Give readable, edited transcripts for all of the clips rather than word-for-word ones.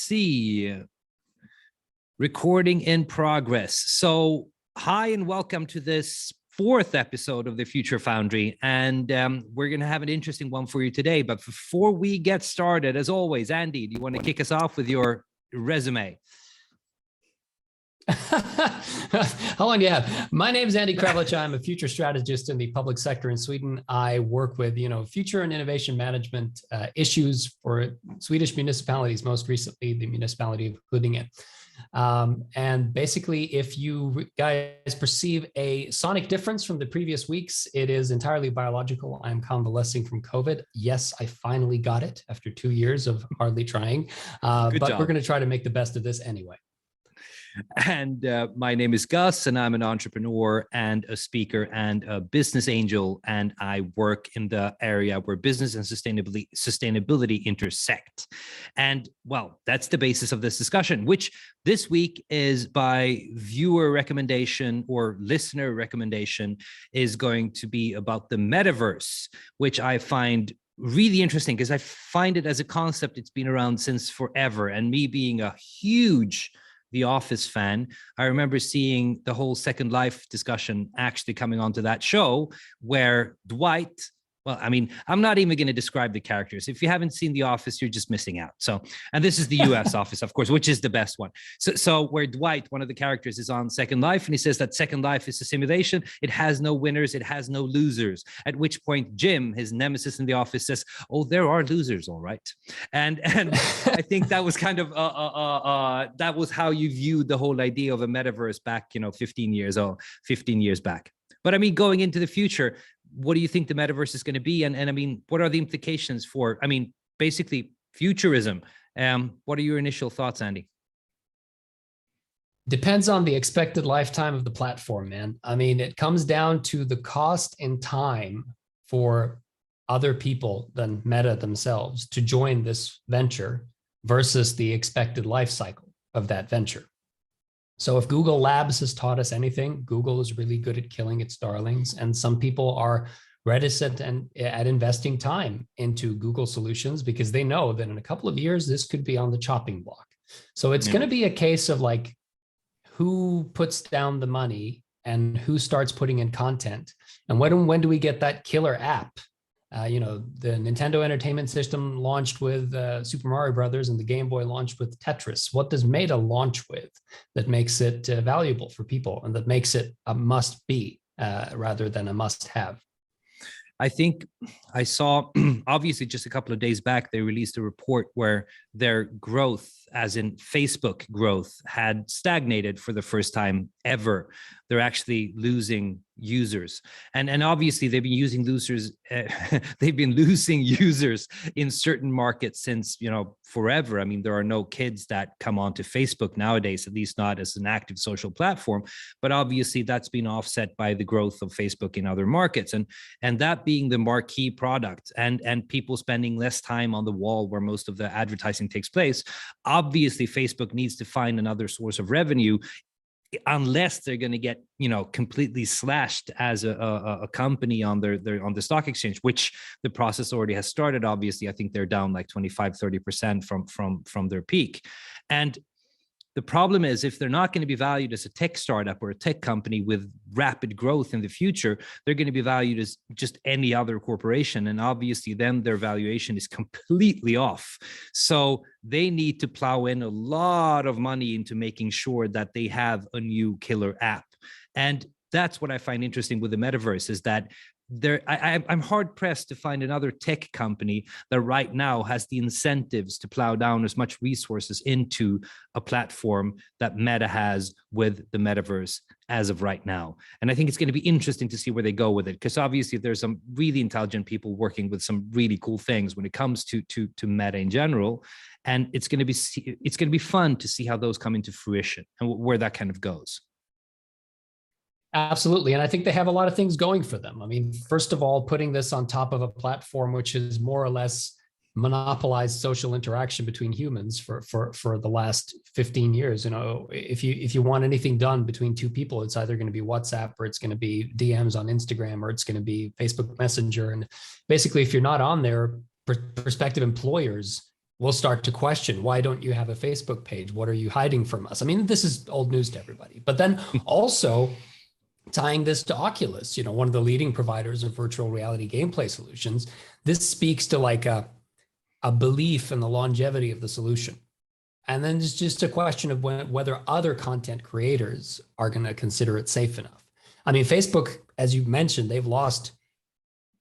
see. Recording in progress. So hi and welcome to this fourth episode of the Future Foundry. And we're going to have an interesting one for you today. But before we get started, as always, Andy, do you want to kick us off with your resume? How long do you have? My name is Andy Kravlich. I'm a future strategist in the public sector in Sweden. I work with, future and innovation management issues for Swedish municipalities, most recently the municipality of Huddinge. And basically, if you guys perceive a sonic difference from the previous weeks, it is entirely biological. I'm convalescing from COVID. Yes, I finally got it after 2 years of hardly trying, but we're going to try to make the best of this anyway. And my name is Gus, and I'm an entrepreneur and a speaker and a business angel. And I work in the area where business and sustainability intersect. And well, that's the basis of this discussion, which this week is by viewer recommendation or listener recommendation is going to be about the metaverse, which I find really interesting because I find it as a concept, it's been around since forever. And me being a huge The Office fan, I remember seeing the whole Second Life discussion actually coming onto that show where Dwight, well, I mean, I'm not even going to describe the characters. If you haven't seen The Office, you're just missing out. So, and this is the US Office, of course, which is the best one. So where Dwight, one of the characters, is on Second Life, and he says that Second Life is a simulation. It has no winners. It has no losers. At which point Jim, his nemesis in The Office, says, "Oh, there are losers, all right." And I think that was kind of that was how you viewed the whole idea of a metaverse back, 15 years back. But I mean, going into the future, what do you think the metaverse is going to be? And I mean, what are the implications for, basically futurism? What are your initial thoughts, Andy? Depends on the expected lifetime of the platform, man. I mean, it comes down to the cost and time for other people than Meta themselves to join this venture versus the expected life cycle of that venture. So if Google Labs has taught us anything, Google is really good at killing its darlings, and some people are reticent at investing time into Google solutions because they know that in a couple of years, this could be on the chopping block. So it's going to be a case of like, who puts down the money and who starts putting in content, and when do we get that killer app? The Nintendo Entertainment System launched with Super Mario Brothers, and the Game Boy launched with Tetris. What does Meta launch with that makes it valuable for people and that makes it a must-be rather than a must-have? I think I saw, obviously, just a couple of days back, they released a report where their growth, as in Facebook growth, had stagnated for the first time ever. They're actually losing users, and obviously they've been using losers. They've been losing users in certain markets since forever. I mean, there are no kids that come onto Facebook nowadays, at least not as an active social platform. But obviously, that's been offset by the growth of Facebook in other markets, and that being the marquee product, and people spending less time on the wall where most of the advertising takes place. Obviously, Facebook needs to find another source of revenue, unless they're going to get completely slashed as a company on on the stock exchange, which the process already has started. Obviously, I think they're down like 25-30% from their peak. And the problem is, if they're not going to be valued as a tech startup or a tech company with rapid growth in the future, they're going to be valued as just any other corporation. And obviously, then their valuation is completely off. So they need to plow in a lot of money into making sure that they have a new killer app. And that's what I find interesting with the metaverse, is that I'm hard pressed to find another tech company that right now has the incentives to plow down as much resources into a platform that Meta has with the metaverse as of right now. And I think it's going to be interesting to see where they go with it, because obviously there's some really intelligent people working with some really cool things when it comes to Meta in general. And it's going to be fun to see how those come into fruition and where that kind of goes. Absolutely. And I think they have a lot of things going for them. I mean, first of all, putting this on top of a platform which is more or less monopolized social interaction between humans for the last 15 years. If you want anything done between two people, it's either going to be WhatsApp, or it's going to be DMs on Instagram, or it's going to be Facebook Messenger. And basically, if you're not on there, prospective employers we'll start to question, why don't you have a Facebook page? What are you hiding from us? I mean, this is old news to everybody. But then also tying this to Oculus, one of the leading providers of virtual reality gameplay solutions, this speaks to like a belief in the longevity of the solution. And then it's just a question of whether other content creators are going to consider it safe enough. I mean, Facebook, as you mentioned, they've lost,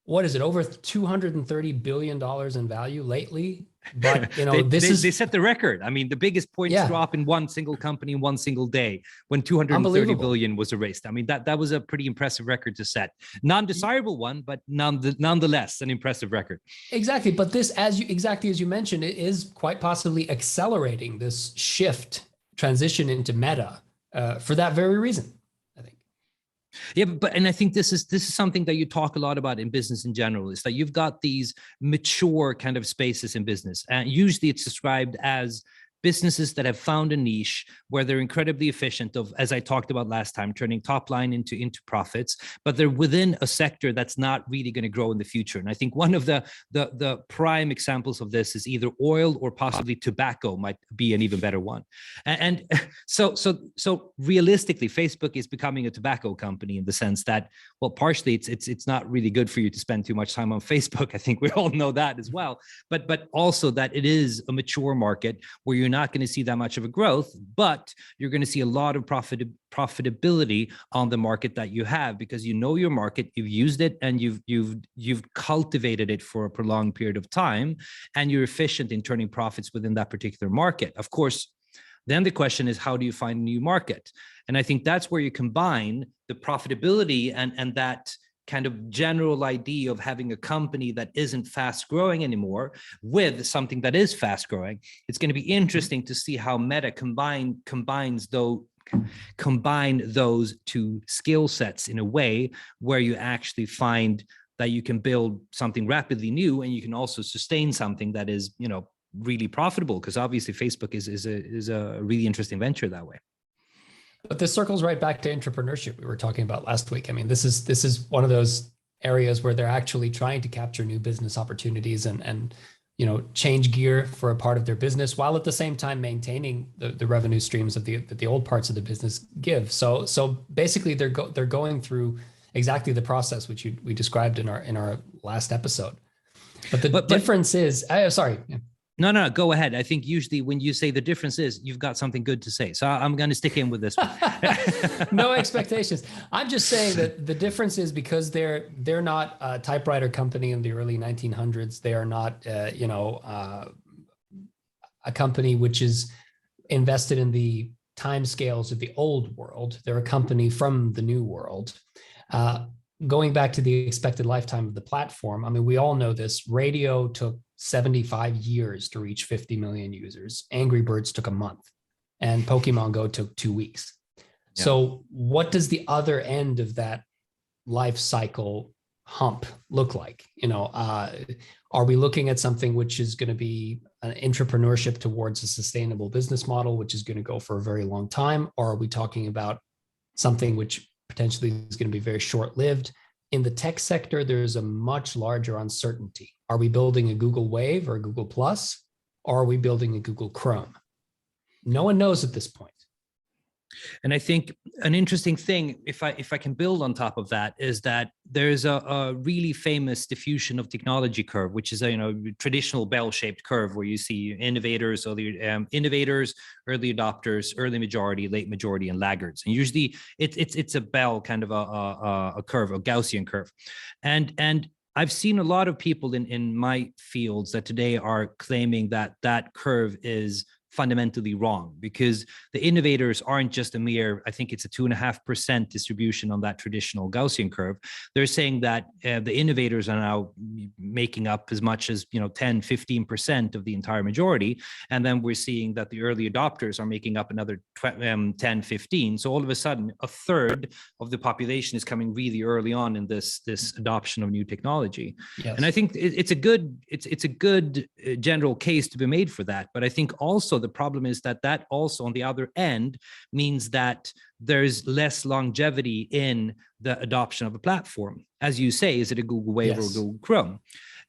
what is it, over $230 billion in value lately? But they set the record. I mean, the biggest points drop in one single company in one single day when 230 billion was erased. I mean, that was a pretty impressive record to set. Non-desirable one, but nonetheless an impressive record. Exactly. But this, exactly as you mentioned, it is quite possibly accelerating this transition into Meta for that very reason. Yeah, and I think this is something that you talk a lot about in business in general, is that you've got these mature kind of spaces in business, and usually it's described as businesses that have found a niche where they're incredibly efficient of, as I talked about last time, turning top line into profits, but they're within a sector that's not really going to grow in the future. And I think one of the prime examples of this is either oil or possibly tobacco might be an even better one. And so realistically, Facebook is becoming a tobacco company in the sense that, well, partially it's not really good for you to spend too much time on Facebook. I think we all know that as well, but also that it is a mature market where you're not going to see that much of a growth, but you're going to see a lot of profitability on the market that you have, because you know your market, you've used it, and you've cultivated it for a prolonged period of time, and you're efficient in turning profits within that particular market. Of course, then the question is, how do you find a new market? And I think that's where you combine the profitability and that kind of general idea of having a company that isn't fast growing anymore with something that is fast growing. It's going to be interesting to see how Meta combine those two skill sets in a way where you actually find that you can build something rapidly new, and you can also sustain something that is, really profitable, because obviously Facebook is a really interesting venture that way. But this circles right back to entrepreneurship we were talking about last week. I mean, this is one of those areas where they're actually trying to capture new business opportunities and change gear for a part of their business, while at the same time maintaining the revenue streams that the old parts of the business give. So basically, they're going through exactly the process which we described in our last episode. But the difference is, sorry. No, go ahead. I think usually when you say the difference is, you've got something good to say. So I'm going to stick in with this one. No expectations. I'm just saying that the difference is because they're not a typewriter company in the early 1900s. They are not, a company which is invested in the timescales of the old world. They're a company from the new world. Going back to the expected lifetime of the platform, I mean, we all know this. Radio took 75 years to reach 50 million users. Angry Birds took a month, and Pokemon Go took 2 weeks. Yeah. So what does the other end of that life cycle hump look like? Are we looking at something which is going to be an entrepreneurship towards a sustainable business model, which is going to go for a very long time? Or are we talking about something which potentially is going to be very short-lived? In the tech sector, there's a much larger uncertainty. Are we building a Google Wave or a Google Plus, or are we building a Google Chrome? No one knows at this point. And I think an interesting thing, if I can build on top of that, is that there's a really famous diffusion of technology curve, which is a traditional bell-shaped curve where you see innovators, early adopters, early majority, late majority, and laggards. And usually it's a bell, kind of a curve, a Gaussian curve, and I've seen a lot of people in my fields that today are claiming that curve is fundamentally wrong, because the innovators aren't just a mere, I think it's a 2.5% distribution on that traditional Gaussian curve. They're saying that the innovators are now making up as much as 10-15% of the entire majority, and then we're seeing that the early adopters are making up another 10-15. So all of a sudden, a third of the population is coming really early on in this adoption of new technology. Yes. And I think it's a good general case to be made for that. But I think also the problem is that also on the other end means that there's less longevity in the adoption of a platform. As you say, is it a Google Wave or a Google Chrome?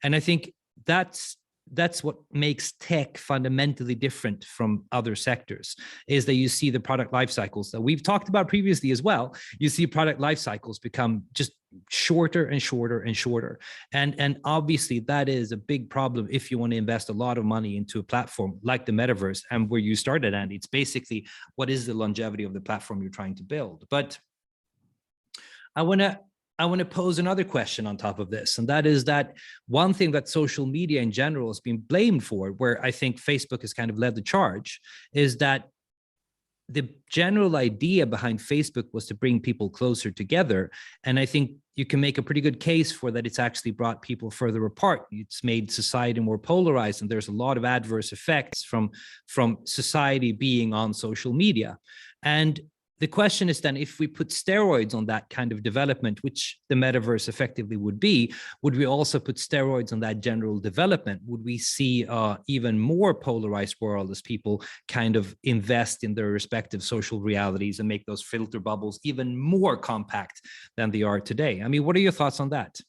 And I think that's that's what makes tech fundamentally different from other sectors, is that you see the product life cycles that we've talked about previously as well. You see product life cycles become just shorter and shorter and shorter. And obviously that is a big problem if you want to invest a lot of money into a platform like the metaverse, and where you started, Andy. It's basically, what is the longevity of the platform you're trying to build? But I want to pose another question on top of this, and that is that one thing that social media in general has been blamed for, where I think Facebook has kind of led the charge, is that the general idea behind Facebook was to bring people closer together. And I think you can make a pretty good case for that. It's actually brought people further apart. It's made society more polarized, and there's a lot of adverse effects from society being on social media. And the question is then, if we put steroids on that kind of development, which the metaverse effectively would be, would we also put steroids on that general development? Would we see even more polarized world as people kind of invest in their respective social realities and make those filter bubbles even more compact than they are today? I mean, what are your thoughts on that?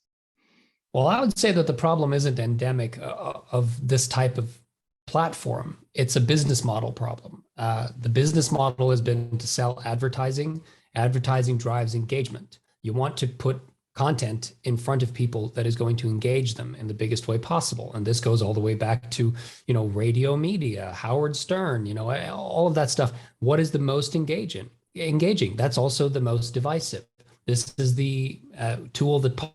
Well, I would say that the problem isn't endemic of this type of platform. It's a business model problem. The business model has been to sell advertising. Advertising drives engagement. You want to put content in front of people that is going to engage them in the biggest way possible. And this goes all the way back to, radio media, Howard Stern, all of that stuff. What is the most engaging? That's also the most divisive. This is the tool that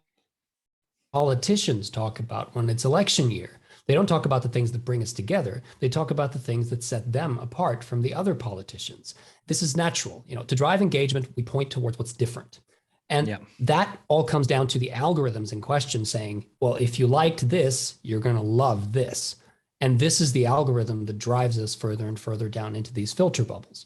politicians talk about when it's election year. They don't talk about the things that bring us together. They talk about the things that set them apart from the other politicians. This is natural. To drive engagement, we point towards what's different. And that all comes down to the algorithms in question saying, well, if you liked this, you're going to love this. And this is the algorithm that drives us further and further down into these filter bubbles.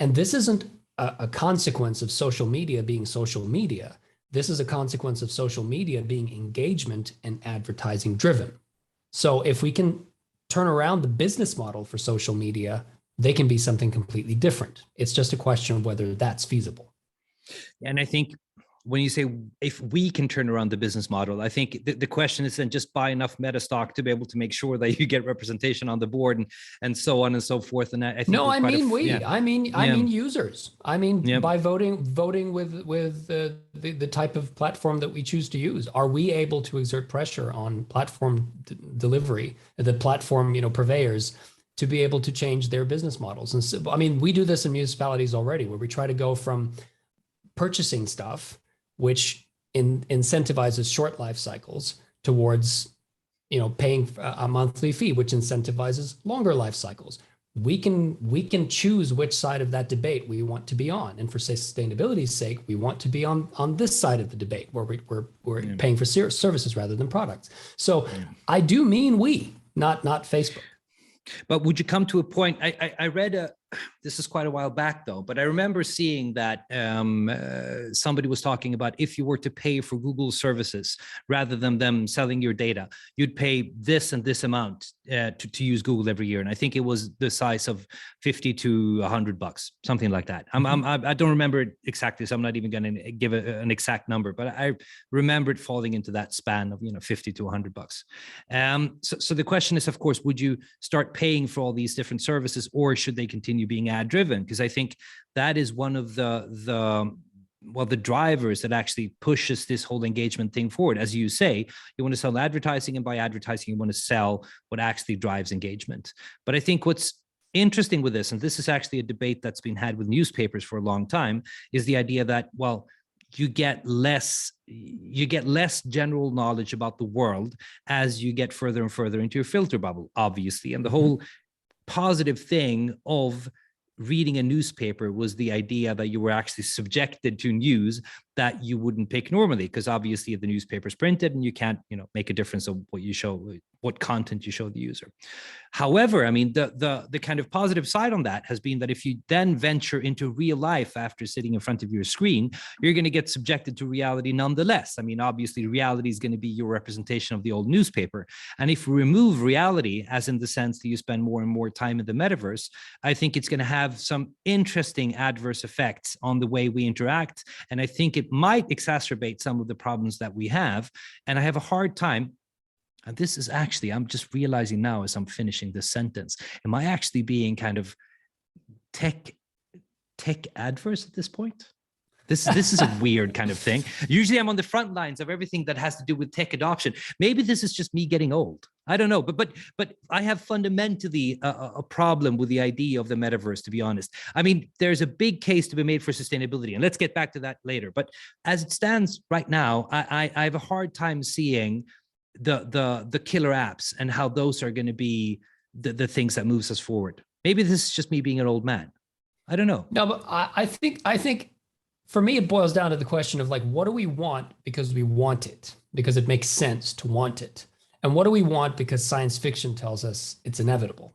And this isn't a consequence of social media being social media. This is a consequence of social media being engagement and advertising driven. So if we can turn around the business model for social media, they can be something completely different. It's just a question of whether that's feasible. And I think when you say if we can turn around the business model, I think the question is then just buy enough meta stock to be able to make sure that you get representation on the board and so on and so forth. And I think I mean users. I mean by voting with the type of platform that we choose to use. Are we able to exert pressure on platform delivery, the platform purveyors, to be able to change their business models? And so, I mean, we do this in municipalities already, where we try to go from purchasing stuff, which incentivizes short life cycles, towards paying a monthly fee, which incentivizes longer life cycles. We can choose which side of that debate we want to be on, and for sustainability's sake, we want to be on this side of the debate where we're paying for services rather than products. So I do mean we, not Facebook. But would you come to a point? I read this is quite a while back though, but I remember seeing that somebody was talking about if you were to pay for Google services rather than them selling your data, you'd pay this and this amount to use Google every year. And I think it was the size of $50 to $100, something like that. I don't remember it exactly, so I'm not even going to give an exact number, but I remember it falling into that span of $50 to $100. So the question is, of course, would you start paying for all these different services, or should they continue being ad driven? Because I think that is one of the drivers that actually pushes this whole engagement thing forward. As you say, you want to sell advertising, and by advertising, you want to sell what actually drives engagement. But I think what's interesting with this, and this is actually a debate that's been had with newspapers for a long time, is the idea that, well, you get less general knowledge about the world as you get further and further into your filter bubble, obviously. And the whole positive thing of reading a newspaper was the idea that you were actually subjected to news that you wouldn't pick normally, because obviously the newspaper is printed and you can't make a difference of what you show, what content you show the user. However, I mean, the kind of positive side on that has been that if you then venture into real life after sitting in front of your screen, you're going to get subjected to reality nonetheless. I mean, obviously reality is going to be your representation of the old newspaper. And if we remove reality, as in the sense that you spend more and more time in the metaverse, I think it's going to have some interesting adverse effects on the way we interact. And I think it might exacerbate some of the problems that we have. And I have a hard time And this is actually, I'm just realizing now as I'm finishing this sentence, am I actually being kind of tech adverse at this point? This is a weird kind of thing. Usually I'm on the front lines of everything that has to do with tech adoption. Maybe this is just me getting old. I don't know, but I have fundamentally a problem with the idea of the metaverse, to be honest. I mean, there's a big case to be made for sustainability, and let's get back to that later. But as it stands right now, I have a hard time seeing the killer apps and how those are going to be the things that moves us forward. Maybe this is just me being an old man. I don't know. No, but I think for me, it boils down to the question of like, what do we want because we want it, because it makes sense to want it? And what do we want because science fiction tells us it's inevitable?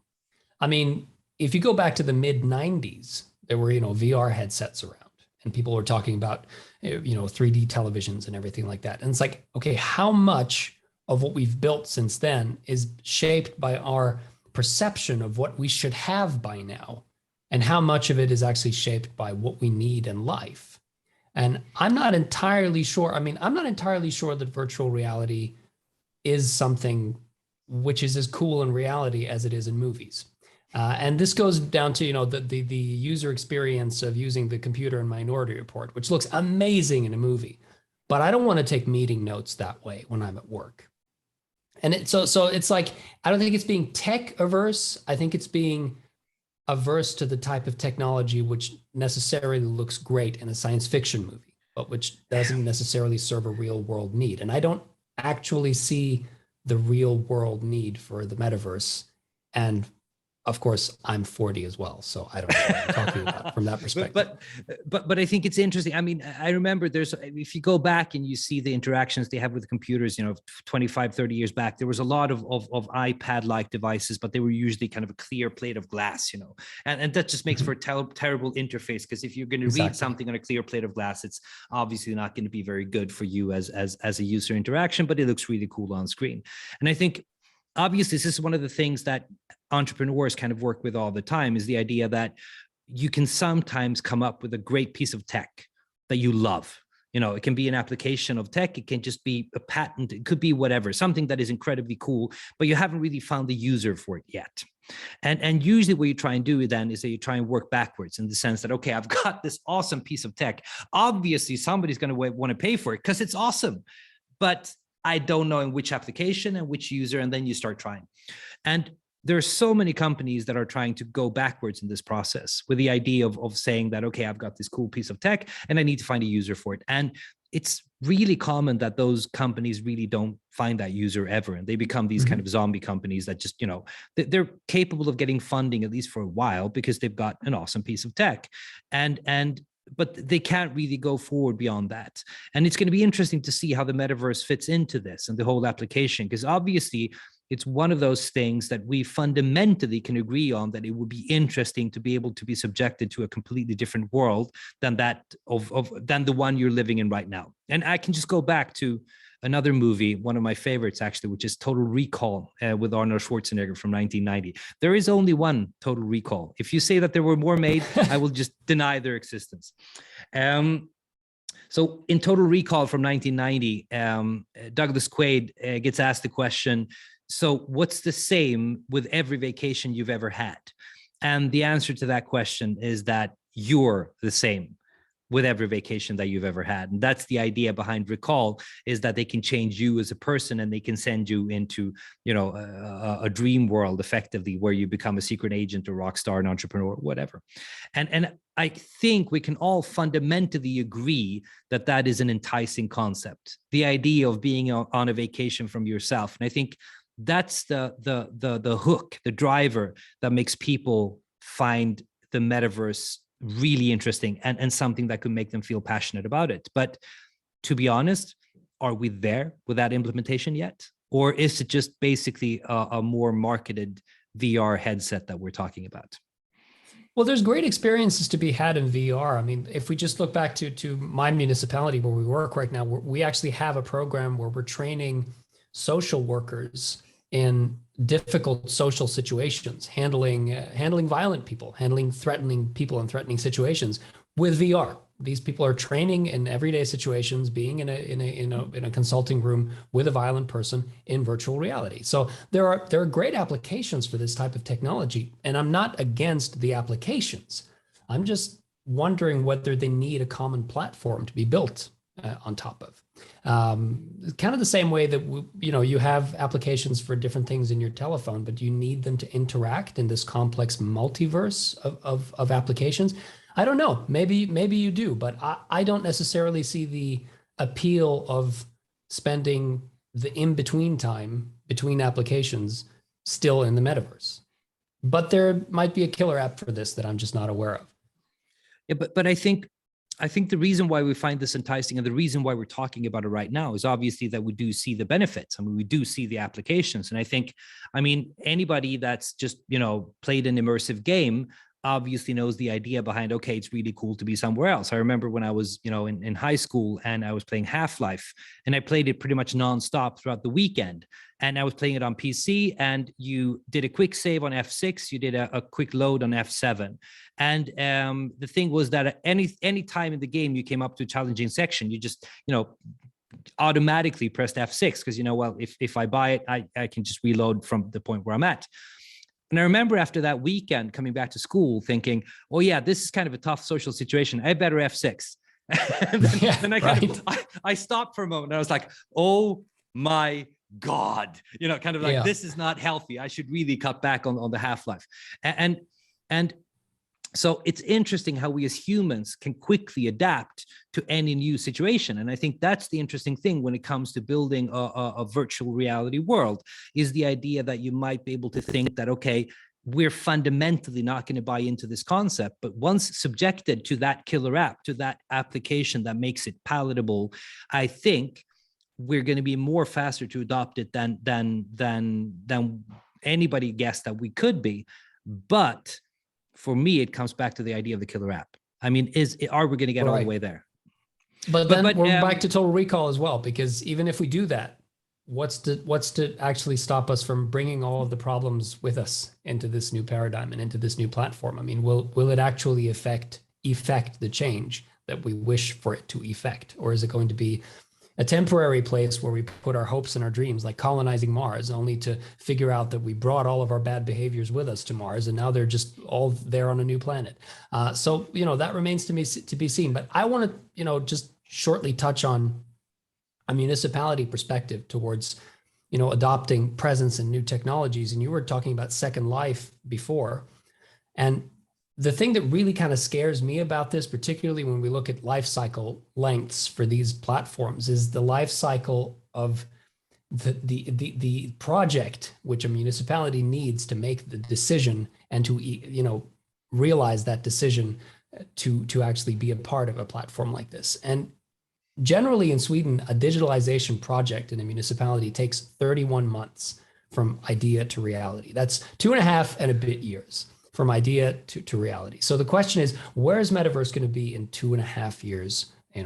I mean, if you go back to the mid 90s, there were, VR headsets around and people were talking about, 3D televisions and everything like that. And it's like, okay, how much of what we've built since then is shaped by our perception of what we should have by now? And how much of it is actually shaped by what we need in life? And I'm not entirely sure. I mean, I'm not entirely sure that virtual reality is something which is as cool in reality as it is in movies. And this goes down to, the user experience of using the computer in Minority Report, which looks amazing in a movie. But I don't want to take meeting notes that way when I'm at work. And so it's like, I don't think it's being tech averse. I think it's being averse to the type of technology which necessarily looks great in a science fiction movie, but which doesn't necessarily serve a real world need. And I don't actually see the real world need for the metaverse. And of course, I'm 40 as well, so I don't know what I'm talking about from that perspective. But I think it's interesting. I mean, I remember if you go back and you see the interactions they have with computers, 25, 30 years back, there was a lot of iPad-like devices, but they were usually kind of a clear plate of glass, and that just makes for a terrible interface, because if you're going to read something on a clear plate of glass, it's obviously not going to be very good for you as a user interaction, but it looks really cool on screen. And I think, obviously, this is one of the things that entrepreneurs kind of work with all the time, is the idea that you can sometimes come up with a great piece of tech that you love. It can be an application of tech. It can just be a patent. It could be whatever, something that is incredibly cool, but you haven't really found the user for it yet. And usually what you try and do then is that you try and work backwards, in the sense that, okay, I've got this awesome piece of tech. Obviously, somebody's going to want to pay for it because it's awesome, but I don't know in which application and which user, and then you start trying. And there are so many companies that are trying to go backwards in this process with the idea of saying that, okay, I've got this cool piece of tech and I need to find a user for it. And it's really common that those companies really don't find that user ever. And they become these kind of zombie companies that just, they're capable of getting funding, at least for a while, because they've got an awesome piece of tech. But they can't really go forward beyond that. And it's going to be interesting to see how the metaverse fits into this and the whole application, because obviously it's one of those things that we fundamentally can agree on, that it would be interesting to be able to be subjected to a completely different world than that than the one you're living in right now. And I can just go back to another movie, one of my favorites actually, which is Total Recall with Arnold Schwarzenegger from 1990. There is only one Total Recall. If you say that there were more made, I will just deny their existence. So in Total Recall from 1990, Douglas Quaid gets asked the question, so what's the same with every vacation you've ever had? And the answer to that question is that you're the same with every vacation that you've ever had. And that's the idea behind Recall, is that they can change you as a person, and they can send you into, a dream world, effectively, where you become a secret agent, a rock star, an entrepreneur, whatever. And I think we can all fundamentally agree that that is an enticing concept, the idea of being on a vacation from yourself. And I think that's the hook, the driver that makes people find the metaverse really interesting and something that could make them feel passionate about it. But to be honest, are we there with that implementation yet? Or is it just basically a more marketed VR headset that we're talking about? Well, there's great experiences to be had in VR. I mean, if we just look back to my municipality where we work right now, we actually have a program where we're training social workers in difficult social situations, handling violent people, handling threatening people in threatening situations with VR. these people are training in everyday situations, being in a consulting room with a violent person in virtual reality. So there are great applications for this type of technology, and I'm not against the applications. I'm just wondering whether they need a common platform to be built on top of. Kind of the same way that you have applications for different things in your telephone, but you need them to interact in this complex multiverse of applications. I don't know. Maybe you do, but I don't necessarily see the appeal of spending the in-between time between applications still in the metaverse. But there might be a killer app for this that I'm just not aware of. Yeah, but I think the reason why we find this enticing and the reason why we're talking about it right now is obviously that we do see the benefits. I mean, we do see the applications. And I mean, anybody that's just, played an immersive game obviously knows the idea behind, okay, it's really cool to be somewhere else. I remember when I was, in high school and I was playing Half-Life, and I played it pretty much nonstop throughout the weekend. And I was playing it on PC, and you did a quick save on F6, you did a quick load on F7. And the thing was that at any time in the game you came up to a challenging section, you just, automatically pressed F6 because, well, if I buy it, I can just reload from the point where I'm at. And I remember after that weekend coming back to school thinking, oh yeah, this is kind of a tough social situation. I better F6. And then I stopped for a moment and I was like, oh my God, kind of like, this is not healthy. I should really cut back on the Half-Life. And so it's interesting how we as humans can quickly adapt to any new situation. And I think that's the interesting thing when it comes to building a virtual reality world, is the idea that you might be able to think that, okay, we're fundamentally not going to buy into this concept, but once subjected to that killer app, to that application that makes it palatable, I think we're going to be more faster to adopt it than anybody guessed that we could be. But for me, it comes back to the idea of the killer app. I mean, are we going to get all the way there? But then we're back to Total Recall as well, because even if we do that, what's to actually stop us from bringing all of the problems with us into this new paradigm and into this new platform? I mean, will it actually effect the change that we wish for it to effect, or is it going to be a temporary place where we put our hopes and our dreams, like colonizing Mars, only to figure out that we brought all of our bad behaviors with us to Mars, and now they're just all there on a new planet. So, that remains to be seen. But I want to, just shortly touch on a municipality perspective towards, adopting presence and new technologies. And you were talking about Second Life before. And the thing that really kind of scares me about this, particularly when we look at life cycle lengths for these platforms, is the life cycle of the project which a municipality needs to make the decision and to realize that decision to actually be a part of a platform like this. And generally in Sweden, a digitalization project in a municipality takes 31 months from idea to reality. That's 2.5 and a bit years. From idea to reality. So the question is, where is Metaverse going to be in 2.5 years,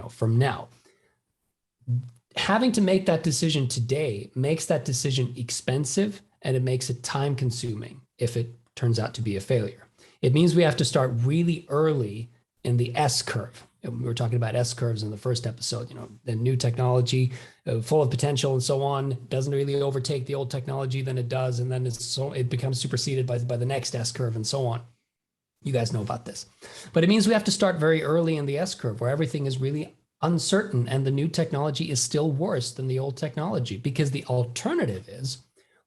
from now? Having to make that decision today makes that decision expensive, and it makes it time consuming if it turns out to be a failure. It means we have to start really early in the S curve. We were talking about S curves in the first episode, the new technology full of potential and so on doesn't really overtake the old technology, then it does. And then it becomes superseded by the next S curve and so on. You guys know about this, but it means we have to start very early in the S curve where everything is really uncertain and the new technology is still worse than the old technology, because the alternative is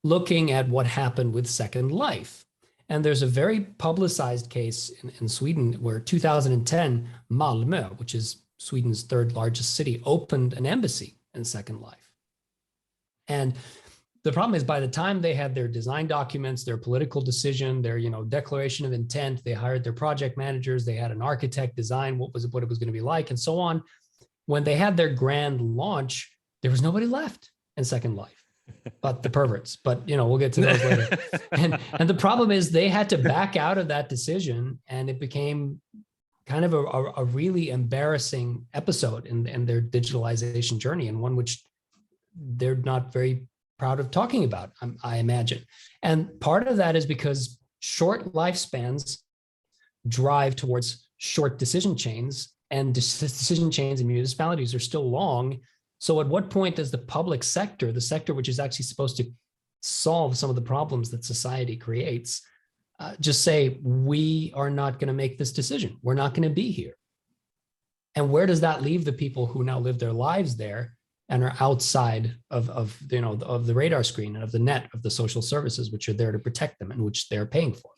looking at what happened with Second Life. And there's a very publicized case in Sweden where 2010, Malmö, which is Sweden's third largest city, opened an embassy in Second Life. And the problem is, by the time they had their design documents, their political decision, their declaration of intent, they hired their project managers, they had an architect design what it was going to be like, and so on. When they had their grand launch, there was nobody left in Second Life. But the perverts, but we'll get to those later. And the problem is they had to back out of that decision, and it became kind of a really embarrassing episode in their digitalization journey, and one which they're not very proud of talking about, I imagine. And part of that is because short lifespans drive towards short decision chains and decision chains in municipalities are still long. So at what point does the public sector, the sector which is actually supposed to solve some of the problems that society creates, just say, we are not going to make this decision. We're not going to be here. And where does that leave the people who now live their lives there and are outside of the radar screen and of the net of the social services, which are there to protect them and which they're paying for?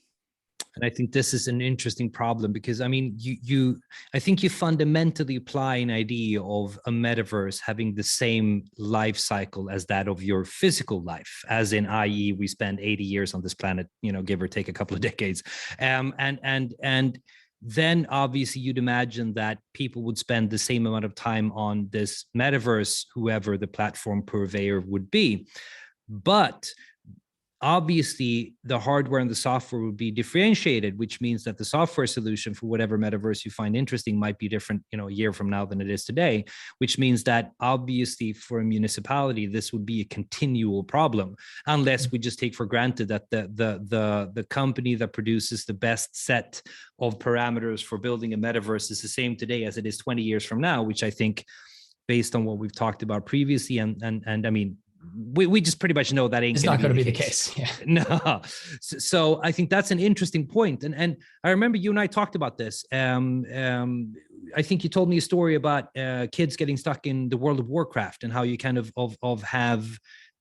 And I think this is an interesting problem because, I mean, I think you fundamentally apply an idea of a metaverse having the same life cycle as that of your physical life, as in, i.e., we spend 80 years on this planet, give or take a couple of decades. And then obviously you'd imagine that people would spend the same amount of time on this metaverse, whoever the platform purveyor would be. But obviously the hardware and the software would be differentiated, which means that the software solution for whatever metaverse you find interesting might be different, a year from now than it is today, which means that obviously for a municipality, this would be a continual problem, unless we just take for granted that the company that produces the best set of parameters for building a metaverse is the same today as it is 20 years from now, which I think, based on what we've talked about previously, and I mean, we just pretty much know that ain't not going to be the case. Yeah. No. So I think that's an interesting point. And I remember you and I talked about this. I think you told me a story about kids getting stuck in the World of Warcraft and how you kind of have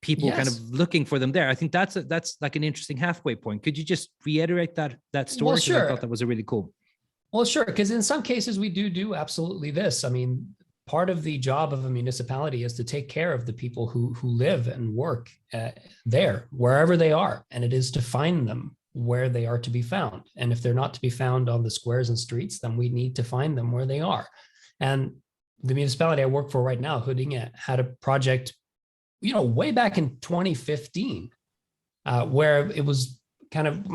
people kind of looking for them there. I think that's like an interesting halfway point. Could you just reiterate that story? Well, sure. I thought that was a really cool. Well, sure. Because in some cases we do absolutely this. I mean, part of the job of a municipality is to take care of the people who live and work there, wherever they are. And it is to find them where they are to be found. And if they're not to be found on the squares and streets, then we need to find them where they are. And the municipality I work for right now, Huddinge, had a project, way back in 2015, where it was kind of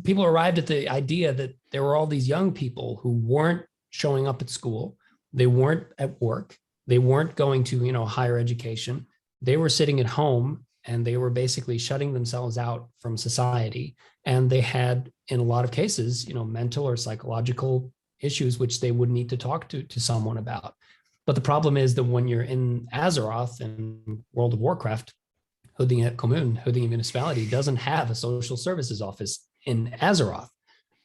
people arrived at the idea that there were all these young people who weren't showing up at school. They weren't at work. They weren't going to, higher education. They were sitting at home and they were basically shutting themselves out from society. And they had, in a lot of cases, mental or psychological issues, which they would need to talk to someone about. But the problem is that when you're in Azeroth and World of Warcraft, Huddinge Kommun, Huddinge Municipality doesn't have a social services office in Azeroth,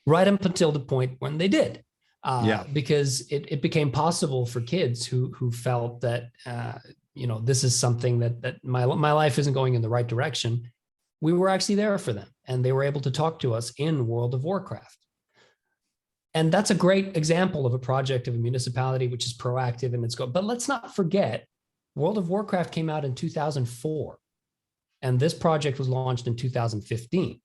right up until the point when they did. Because it became possible for kids who felt that, this is something that my life isn't going in the right direction. We were actually there for them and they were able to talk to us in World of Warcraft. And that's a great example of a project of a municipality, which is proactive and it's good. But let's not forget, World of Warcraft came out in 2004 and this project was launched in 2015.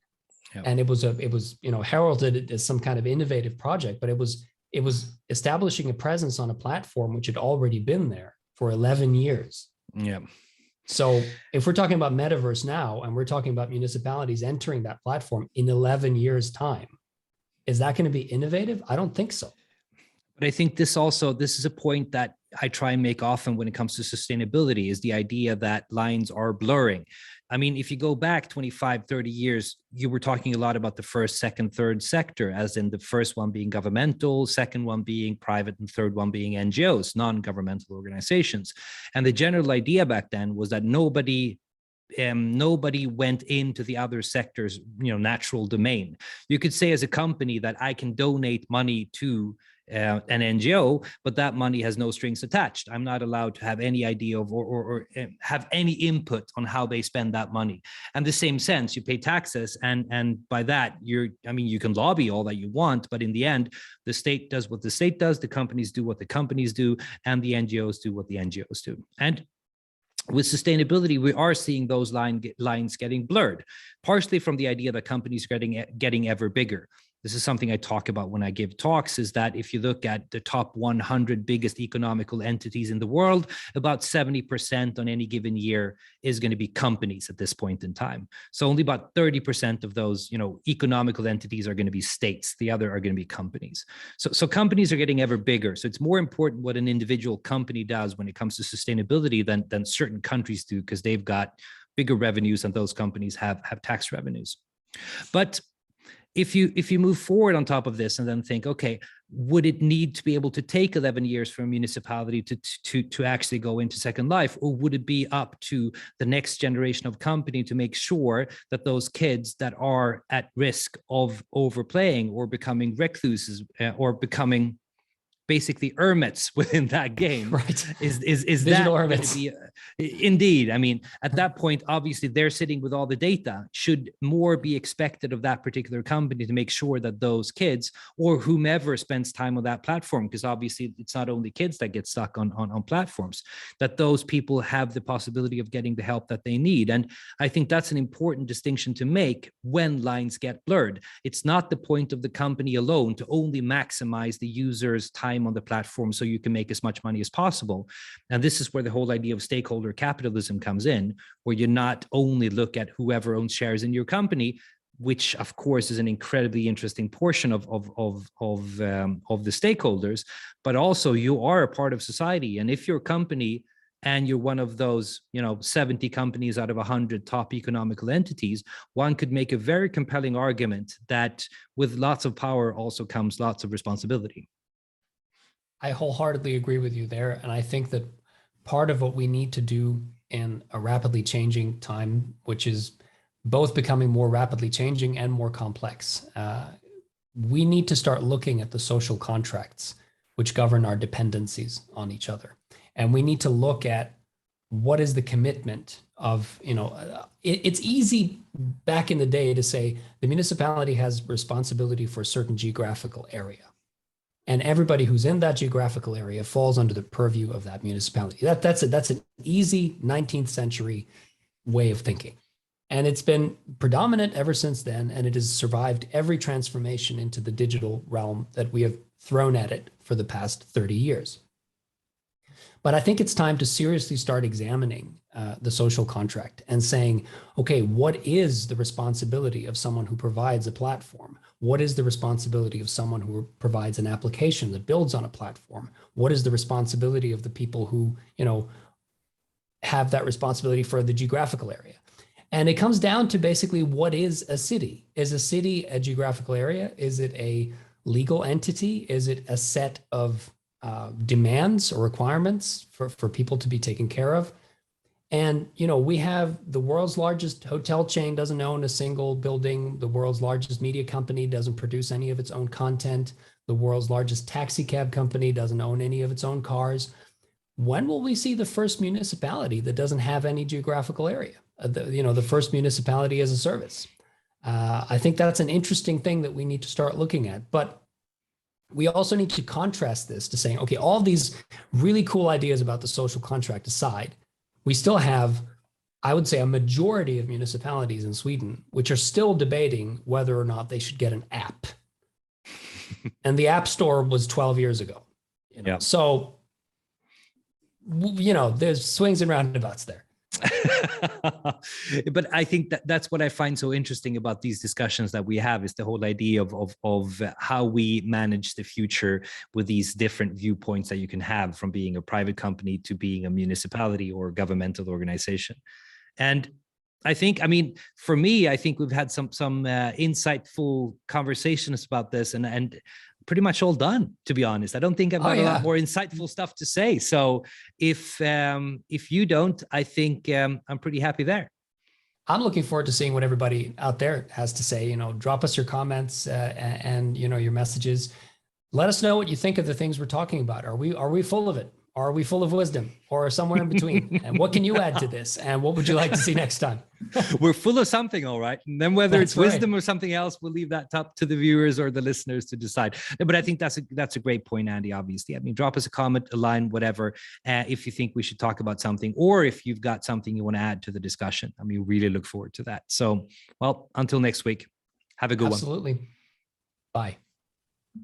Yep. And it was heralded as some kind of innovative project, but it was establishing a presence on a platform which had already been there for 11 years. Yeah. So if we're talking about metaverse now, and we're talking about municipalities entering that platform in 11 years' time, is that going to be innovative? I don't think so. But I think this is a point that I try and make often when it comes to sustainability, is the idea that lines are blurring. I mean, if you go back 25, 30 years, you were talking a lot about the first, second, third sector, as in the first one being governmental, second one being private, and third one being NGOs, non-governmental organizations. And the general idea back then was that nobody went into the other sector's natural domain. You could say as a company that I can donate money to an NGO, but that money has no strings attached. I'm not allowed to have any idea of or have any input on how they spend that money. And the same sense, you pay taxes, and by that you can lobby all that you want, but in the end, the state does what the state does, the companies do what the companies do, and the NGOs do what the NGOs do. And with sustainability, we are seeing those lines getting blurred, partially from the idea that companies are getting ever bigger. This is something I talk about when I give talks, is that if you look at the top 100 biggest economical entities in the world, about 70% on any given year is going to be companies at this point in time. So only about 30% of those, economical entities are going to be states. The other are going to be companies. So companies are getting ever bigger. So it's more important what an individual company does when it comes to sustainability than certain countries do, because they've got bigger revenues and those companies have tax revenues. But if you move forward on top of this and then think, okay, would it need to be able to take 11 years for a municipality to actually go into Second Life, or would it be up to the next generation of company to make sure that those kids that are at risk of overplaying or becoming recluses or becoming basically hermits within that game, right? Is Digital that hermits. going to be indeed? I mean, at that point, obviously they're sitting with all the data. Should more be expected of that particular company to make sure that those kids or whomever spends time on that platform, because obviously it's not only kids that get stuck on platforms, that those people have the possibility of getting the help that they need. And I think that's an important distinction to make when lines get blurred. It's not the point of the company alone to only maximize the user's time on the platform so you can make as much money as possible. And this is where the whole idea of stakeholder capitalism comes in, where you not only look at whoever owns shares in your company, which of course is an incredibly interesting portion of the stakeholders, but also you are a part of society. And if your company and you're one of those, 70 companies out of 100 top economical entities, one could make a very compelling argument that with lots of power also comes lots of responsibility. I wholeheartedly agree with you there. And I think that part of what we need to do in a rapidly changing time, which is both becoming more rapidly changing and more complex, we need to start looking at the social contracts which govern our dependencies on each other. And we need to look at what is the commitment of, it's easy back in the day to say the municipality has responsibility for a certain geographical area. And everybody who's in that geographical area falls under the purview of that municipality. That's an easy 19th century way of thinking. And it's been predominant ever since then, and it has survived every transformation into the digital realm that we have thrown at it for the past 30 years. But I think it's time to seriously start examining the social contract and saying, okay, what is the responsibility of someone who provides a platform? What is the responsibility of someone who provides an application that builds on a platform? What is the responsibility of the people who, have that responsibility for the geographical area? And it comes down to basically, what is a city? Is a city a geographical area? Is it a legal entity? Is it a set of demands or requirements for people to be taken care of? And, we have the world's largest hotel chain doesn't own a single building. The world's largest media company doesn't produce any of its own content. The world's largest taxi cab company doesn't own any of its own cars. When will we see the first municipality that doesn't have any geographical area? The first municipality as a service. I think that's an interesting thing that we need to start looking at. But we also need to contrast this to saying, okay, all these really cool ideas about the social contract aside, we still have, I would say, a majority of municipalities in Sweden which are still debating whether or not they should get an app. And the App Store was 12 years ago. Yeah. So, there's swings and roundabouts there. But I think that's what I find so interesting about these discussions that we have, is the whole idea of how we manage the future with these different viewpoints that you can have, from being a private company to being a municipality or governmental organization. And I think, for me, I think we've had some insightful conversations about this, and pretty much all done, to be honest. I don't think I've got a lot more insightful stuff to say. So if you don't, I think I'm pretty happy there. I'm looking forward to seeing what everybody out there has to say. Drop us your comments and your messages. Let us know what you think of the things we're talking about. Are we full of it? Or are we full of wisdom, or somewhere in between? And what can you add to this? And what would you like to see next time? We're full of something, all right. And then whether it's wisdom or something else, we'll leave that up to the viewers or the listeners to decide. But I think that's a great point, Andy, obviously. Drop us a comment, a line, whatever, if you think we should talk about something, or if you've got something you want to add to the discussion. Really look forward to that. So, well, until next week, have a good one. Absolutely. Bye.